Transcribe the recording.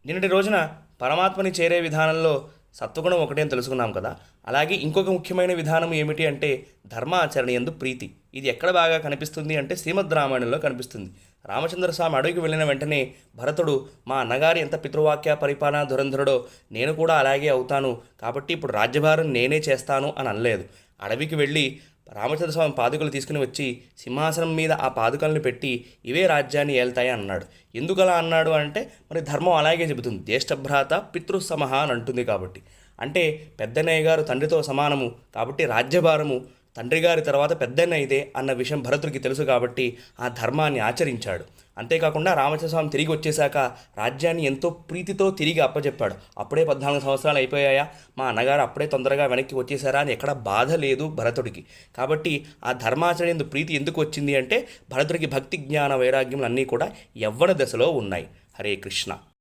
నిన్నటి రోజున పరమాత్మని చేరే విధానంలో సత్వగుణం ఒకటే అని తెలుసుకున్నాం కదా. అలాగే ఇంకొక ముఖ్యమైన విధానం ఏమిటి అంటే ధర్మాచరణ యందు ప్రీతి. ఇది ఎక్కడ బాగా కనిపిస్తుంది అంటే శ్రీమద్ రామాయణంలో కనిపిస్తుంది. రామచంద్ర స్వామి అడవికి వెళ్ళిన వెంటనే భరతుడు మా అన్నగారి ఎంత పితృవాక్య పరిపాలన ధురంధరుడో నేను కూడా అలాగే అవుతాను, కాబట్టి ఇప్పుడు రాజ్యభారం నేనే చేస్తాను అని అనలేదు. అడవికి వెళ్ళి రామచంద్ర స్వామి పాదుకలు తీసుకుని వచ్చి సింహాసనం మీద ఆ పాదుకలను పెట్టి ఇవే రాజ్యాన్ని ఏల్తాయి అన్నాడు. ఎందుకు అలా అన్నాడు అంటే మరి ధర్మం అలాగే చెబుతుంది, జ్యేష్ఠభ్రాత పితృసమహ అని అంటుంది. కాబట్టి అంటే పెద్దన్నయ్య గారు తండ్రితో సమానము, కాబట్టి రాజ్యభారము తండ్రి గారి తర్వాత పెద్దన్న ఇదే అన్న విషయం భరతుడికి తెలుసు. కాబట్టి ఆ ధర్మాన్ని ఆచరించాడు. అంతేకాకుండా రామచంద్రస్వామి తిరిగి వచ్చేశాక రాజ్యాన్ని ఎంతో ప్రీతితో తిరిగి అప్పచెప్పాడు. అప్పుడే 14 సంవత్సరాలు అయిపోయాయా, మా అన్నగారు అప్పుడే తొందరగా వెనక్కి వచ్చేసారా అని ఎక్కడ బాధ లేదు భరతుడికి. కాబట్టి ఆ ధర్మాచరణ ఎందు ప్రీతి ఎందుకు వచ్చింది అంటే భరతుడికి భక్తి జ్ఞాన వైరాగ్యములు అన్నీ కూడా యవ్వన దశలో ఉన్నాయి. హరే కృష్ణ.